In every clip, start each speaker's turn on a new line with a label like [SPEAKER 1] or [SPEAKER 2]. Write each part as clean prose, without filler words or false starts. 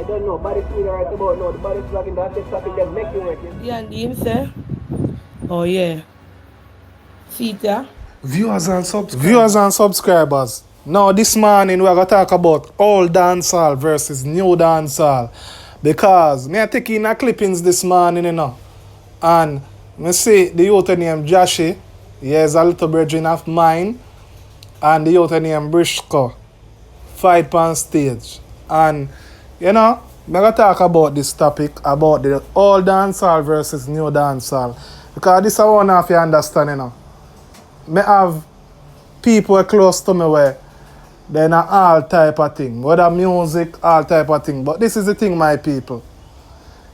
[SPEAKER 1] don't know. Body screen right about now. The body plugin that takes something that make you working.
[SPEAKER 2] Yeah, and him say, oh yeah. See it, yeah?
[SPEAKER 3] Viewers and subscribers. Now this morning we're gonna talk about old dancehall versus new dancehall. Because me I take in a clippings this morning, you know. And me see the youth named Joshy, he is a little virgin of mine, and the youth named Brishko fight on stage. And you know, I'm gonna talk about this topic about the old dancehall versus new dancehall. Because this I want to understand, you know. Me have people close to me where they're not all type of thing. Whether music, all type of thing. But this is the thing, my people.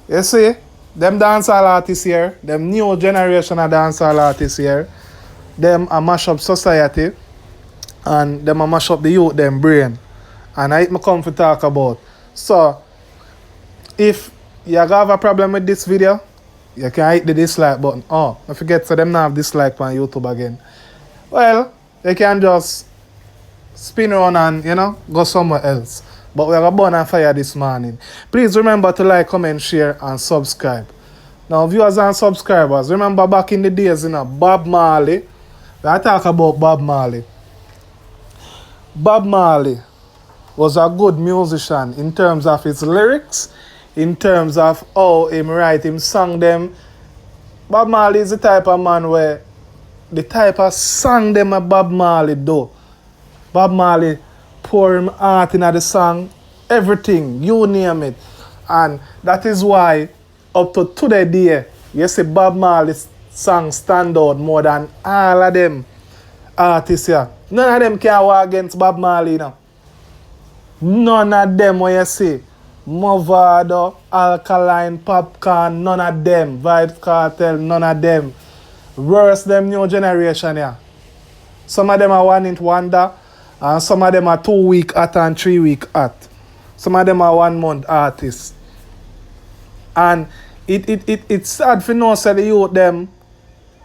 [SPEAKER 3] You see, them dancehall artists here, them new generation of dancehall artists here, them a mash up society and them a mash up the youth, them brain. And I come to talk about. So, if you have a problem with this video, you can hit the dislike button. Oh, I forget, so them now have dislike on YouTube again. Well, they can just spin around and, you know, go somewhere else. But we are going to burn and fire this morning. Please remember to like, comment, share, and subscribe. Now, viewers and subscribers, remember back in the days, you know, Bob Marley. I talk about Bob Marley. Bob Marley was a good musician in terms of his lyrics, in terms of how him write him song them. Bob Marley is the type of man where the type of song them a Bob Marley do. Bob Marley pour him heart in the song, everything, you name it. And that is why up to today day, you see Bob Marley's song stand out more than all of them artists here. None of them can war against Bob Marley now. None of them what you see. Movado, Alkaline, Popcorn, none of them. Vibes Cartel, none of them. Worse them new generation here. Some of them are 1 wonder, and some of them are 2 week hot and 3 week hot. Some of them are 1 month artists. And it's sad for no say the youth them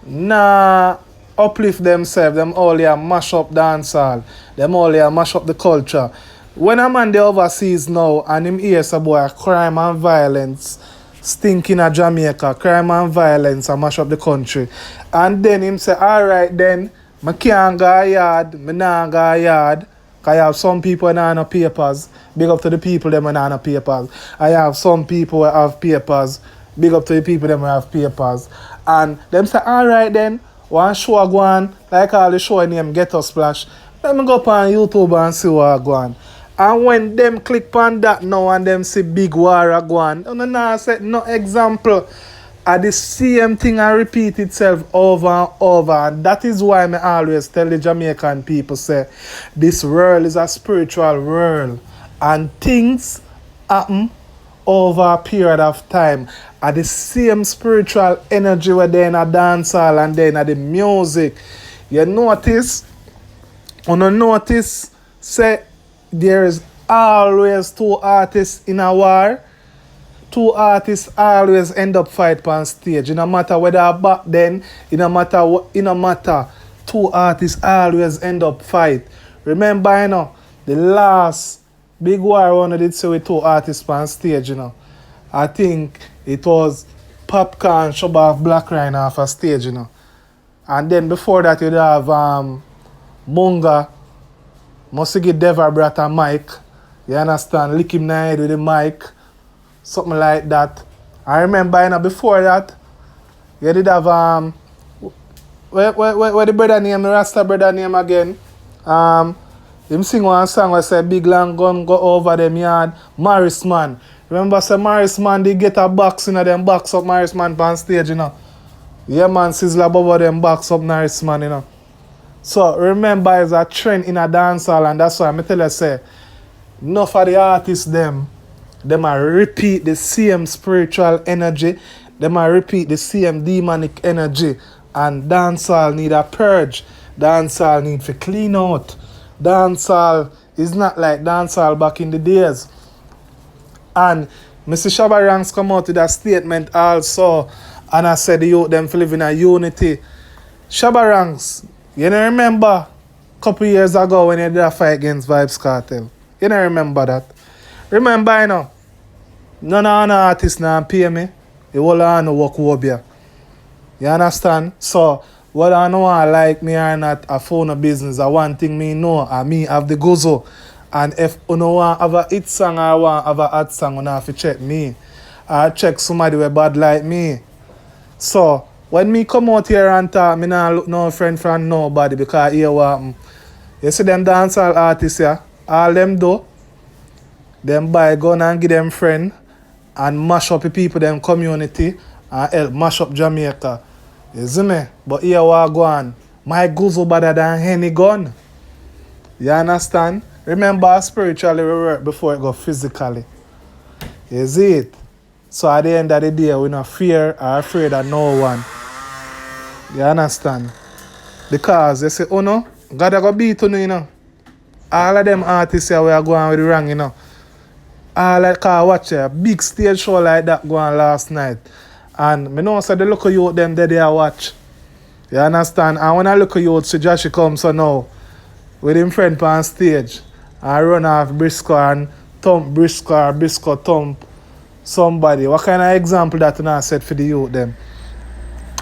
[SPEAKER 3] nah uplift themselves, them all here mash up dancehall, them all here mash up the culture. When a man the overseas now and him hears a boy crime and violence stinking at Jamaica, crime and violence and mash up the country. And then him say, alright then, I can't go yard, I not go yard. Cause I have some people that have no papers. Big up to the people that have no papers. I have some people that have papers. Big up to the people that have papers. And them say, alright then, one show go on, like all the show name Ghetto Splash. Let me go up on YouTube and see what go on. And when them click on that now and them see big war go on, no say no example. The same thing and repeat itself over and over. And that is why I always tell the Jamaican people say this world is a spiritual world. And things happen over a period of time. The same spiritual energy where they in a dancehall and then at the music. You notice, say there is always 2 artists in a war. 2 artists always end up fight on stage. It no matter whether back then, it no matter. 2 artists always end up fight. Remember, you know, the last big war one did say with 2 artists on stage, you know. I think it was Popcorn shove off Black Rhino off a stage, you know. And then before that you'd have Munga must give Deva brought a mic. You understand? Lick him in the head with the mic. Something like that. I remember, you know, before that, you did have where the brother name, the Rasta brother name again. Him sing one song where say big long gun go over them yard. Morris Man. Remember say Morris Man they get a box, you know, them box up Morris Man on stage, you know. Yeah man, Sizzler Bubba them box up Morris Man, you know. So remember it's a trend in a dancehall and that's why I tell you say enough of the artists them are repeat the same spiritual energy, them are repeat the same demonic energy, and dancehall need a purge. Dancehall need to clean out. Dancehall is not like dancehall back in the days. And Mr. Shabba Ranks come out with a statement also, and I said the youth them to live in a unity. Shabba Ranks, you know remember a couple years ago when you did a fight against Vibes Cartel? You know remember that? Remember, you know, None of the artists now pay me. The whole of no work over here. You understand? So, whether I know I like me or not, I phone a business. I one thing me know, and me have the gozo. And if you know want have a hit song or want have a hot song, you have to check me. Or check somebody who bad like me. So, when me come out here and talk, me not look no friend from nobody because here what happen. You see them dancehall artists here, all them do, them buy gun and give them friend and mash up the people, them community and help mash up Jamaica. You see me? But here what go on, my gozo better than any gun. You understand? Remember spiritually we work before it go physically. You see it? So at the end of the day, we not fear or afraid of no one. You understand? Because you say, oh no, God a go beat you know. All of them artists here we are going with the wrong, you know. All I can watch a big stage show like that going last night. And me know say the local youth them they watch. You understand? And when I look at youth, see Josh come so now with him friend on stage and run off Briscoe and thump Briscoe thump somebody. What kind of example that you know set for the youth them?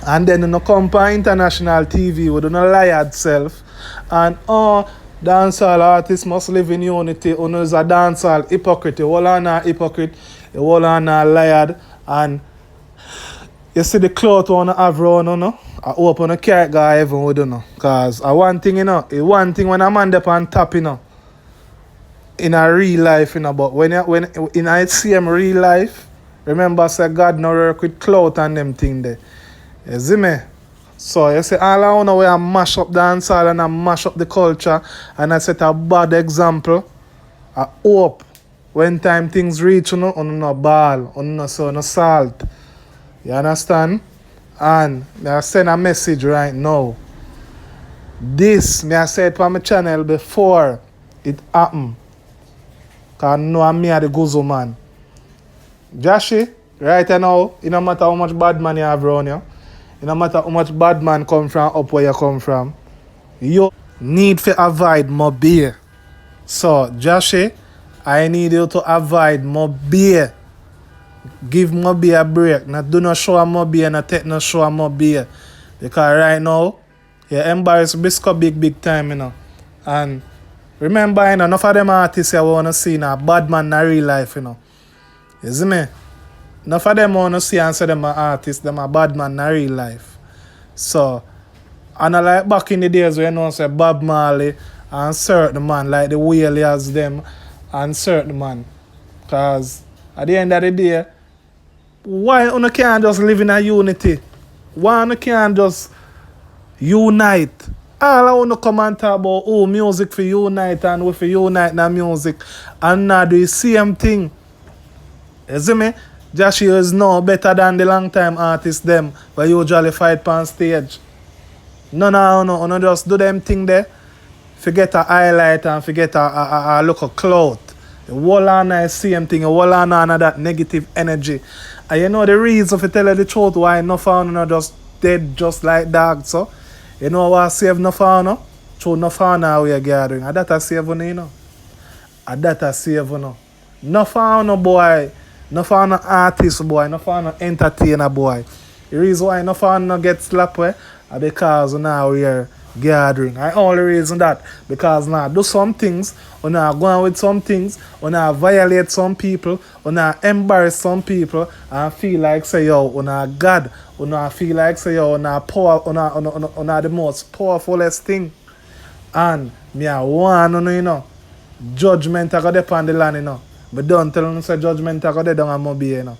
[SPEAKER 3] And then you know come on international TV with no lie self and dancehall artists must live in unity. Uno is a dancehall hypocrite. You all are hypocrite. You all are liar. And you see the cloth on the have round, you know? I hope on the carrot guy even would, you know. Because one thing, you know, one thing when a man up on top, you know, in a real life, you know, but when in a same real life, remember say God no work with cloth and them thing there. You see me? So you see all I wanna where I mash up dancehall and I mash up the culture and I set a bad example. I hope when time things reach you know, on no ball, on no so no salt. You understand? And I send a message right now. This me I said on my channel before it happened. Cause I know I'm me the gozo man. Joshy, right now, it no matter how much bad man you have around you. It no matter how much bad man come from up where you come from. You need to avoid more beer. So, Joshy, I need you to avoid more beer. Give more beer a break. Not do not show more beer, not take no show more beer. Because right now, you embarrass Briscoe big time, you know. And remember, you know, enough of them artists you want to see now, bad man in real life, you know. You see me? Enough of them want to see and say them are artists, them are bad man in real life. So, and I like back in the days where you know say Bob Marley and certain man, like the Whalers them and certain man. Because at the end of the day, why you can't just live in a unity? Why you can't just unite? All I want to come and talk about music for unite and we for unite in music and not do the same thing. You see me? Joshua is no better than the long time artists them where usually fight on stage. No, just do them thing there. Forget a highlight and forget a look of clout. The whole on is same thing, the whole on that negative energy. And you know the reason for tell you the truth why no fan just dead just like dogs, so you know what save no fan? Through no fan we are gathering. And that I save you know. And that I save you know. No fan no boy. No fan no artist boy, no fan no entertainer boy. The reason why no fan no get slapped is because now we are gathering. I only reason that because now do some things, or now go on with some things, or now violate some people, or now embarrass some people and feel like say yo, or now God, or now feel like say yo, or now power, or now the most powerfulest thing. And me I want you know, judgment I got depend the land, you know. But don't tell them say judgment I got there down on my you know.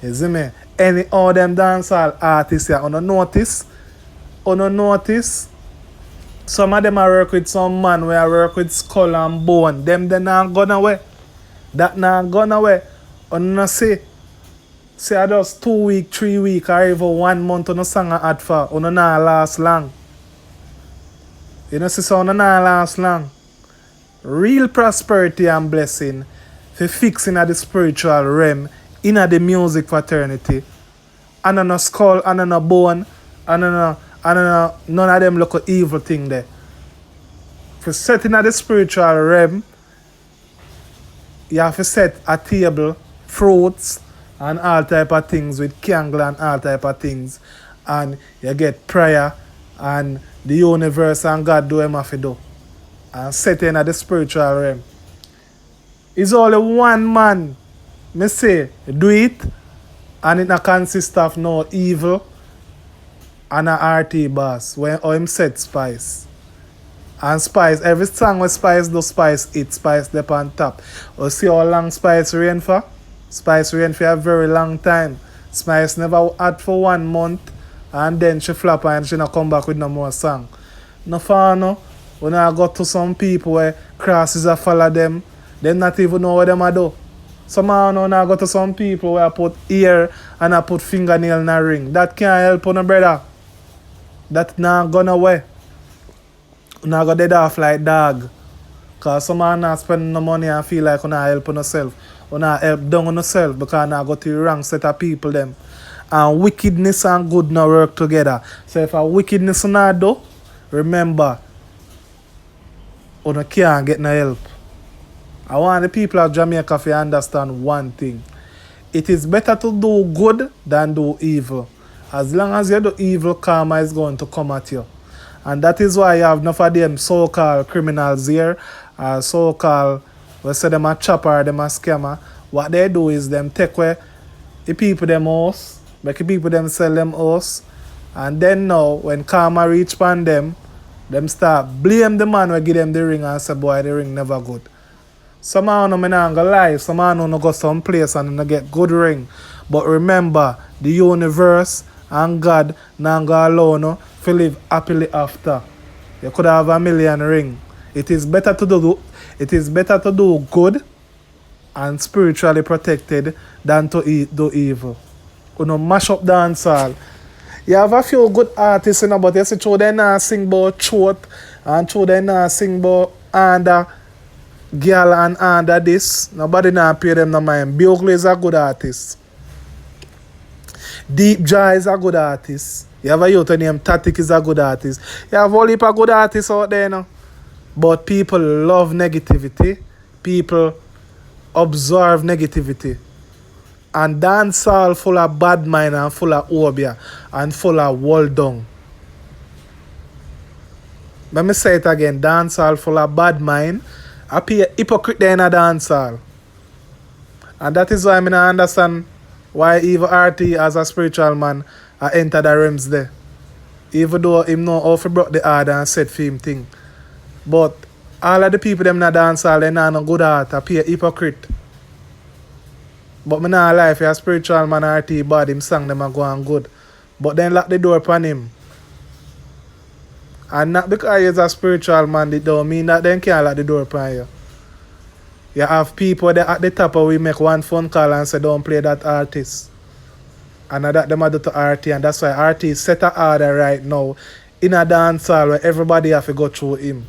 [SPEAKER 3] You see me? Any all them dancehall artists here, on notice, some of them I work with some man where I work with skull and bone. Them they not gone away. That not gone away. On no say I just 2 weeks, 3 weeks, or even 1 month on a song I had for on not last long. You know see so on not last long. Real prosperity and blessing for fixing at the spiritual realm in the music fraternity. And on a skull, and on a bone, and on none of them look evil thing there. For setting at the spiritual realm, you have to set a table fruits and all type of things with candle and all type of things. And you get prayer and the universe and God do him have to do. And set in at the spiritual realm. It's only one man, me say, do it, and it not consist of no evil and a RT boss when him set Spice. And Spice, every song with Spice do Spice it, Spice dip on top. You see how long Spice reign for? Spice reign for a very long time. Spice never had for 1 month and then she flop and she not come back with no more song. No far no. When I got to some people where crosses a follow them not even know what them a do. Some man when I go to some people where I put ear and I put fingernail in a ring. That can't help on a brother. That not gone away. Not go dead off like dog. Cause some man not spending no money and feel like you not help on yourself. You not help down on yourself because you go to the wrong set of people them. And wickedness and good not work together. So if a wickedness not do, remember, you can't get no help. I want the people of Jamaica to understand one thing. It is better to do good than do evil. As long as you do evil, karma is going to come at you. And that is why you have enough of them so-called criminals here, or so-called, we say them a chopper, them a scammer. What they do is them take away the people them house, make the people them sell them house, and then now, when karma reach upon them start blame the man who give them the ring and say, boy, the ring never good. Some man no not gonna lie, some man no go some place and no get good ring. But remember, the universe and God not gonna allow no to live happily after. You could have 1,000,000 ring. It is better to do good and spiritually protected than to do evil. You know, mash up dancehall. You have a few good artists, you know, but you see through they not sing about truth and through they not sing about under girl and under this. Nobody not pay them no mind. Bugle is a good artist. Deep Jaw is a good artist. You have a youth named Tatik is a good artist. You have all heap of good artists out there now. But people love negativity. People observe negativity. And dancehall full of bad mind and full of obia and full of wall down. Let me say it again. Dancehall full of bad mind. I appear hypocrite there in a dancehall. And that is why I don't understand why even RT as a spiritual man I enter the realms there. Even though him know how to broke the order and set for him thing. But all of the people them in a dancehall, they not no good heart. I appear hypocrite. But me not lie, if you're a spiritual man RT bad, him song them a go on good. But then lock the door upon him. And not because he's a spiritual man, it don't mean that then can't lock the door upon you. You have people that at the top of we make one phone call and say don't play that artist. And that them a do to RT, and that's why RT is set a order right now in a dance hall where everybody have to go through him.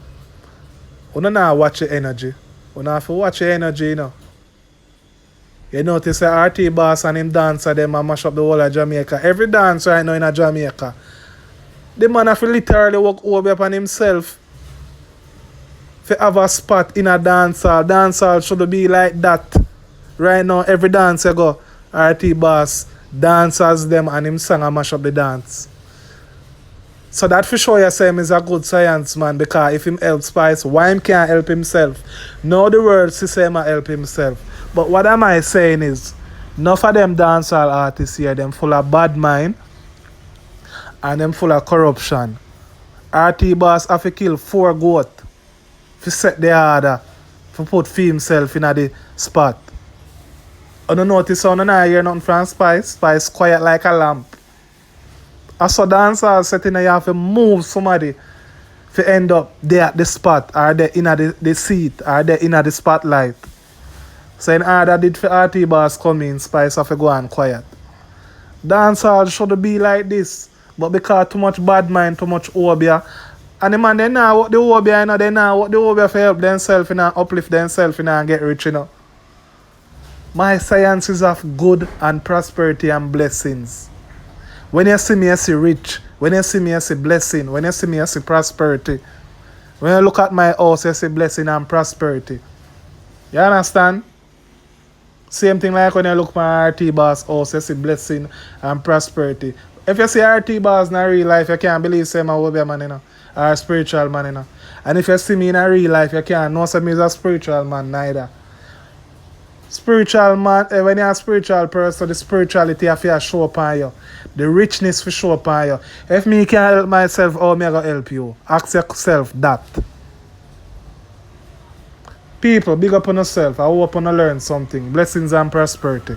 [SPEAKER 3] You don't know watch your energy. You don't have to watch your energy, you know. You notice the RT boss and him dancer them and mash up the whole of Jamaica. Every dance right now in a Jamaica. The man have to literally walk over upon himself to have a spot in a dance hall. Dance hall should be like that. Right now, every dance you go, RT boss dances them and him sing and mash up the dance. So that for sure you say him is a good science man, because if him help Spice, why him can't help himself? Now the world say him help himself. But what am I saying is, enough of them dancehall artists here, them full of bad mind and them full of corruption. RT boss have to kill 4 goats to set the order to put for himself in the spot. I don't notice how I hear nothing from Spice. Spice quiet like a lamp. I saw dancehall setting you have to move somebody to end up there at the spot, or there in the seat, or there in the spotlight. So in order did for RT boss come in, Spice have to go on quiet. Dancehall should be like this. But because too much bad mind, too much obia, and the man they now what the obia, you know, they now what the obia for help themselves, you know, uplift themselves, you know, and get rich, you know. My science is of good and prosperity and blessings. When you see me, you see rich. When you see me, you see blessing. When you see me, you see prosperity. When you look at my house, you see blessing and prosperity. You understand? Same thing like when you look for RT boss house, you see blessing and prosperity. If you see RT boss in a real life, you can't believe say man will be a man, you know, or a spiritual man, you know. And if you see me in a real life, you can't know say me is a spiritual man neither. Spiritual man, when you're a spiritual person, the spirituality have to show up on you. The richness for show up on you. If me can help myself, how me I gonna help you? Ask yourself that. People, big up on yourself. I hope you learn something. Blessings and prosperity.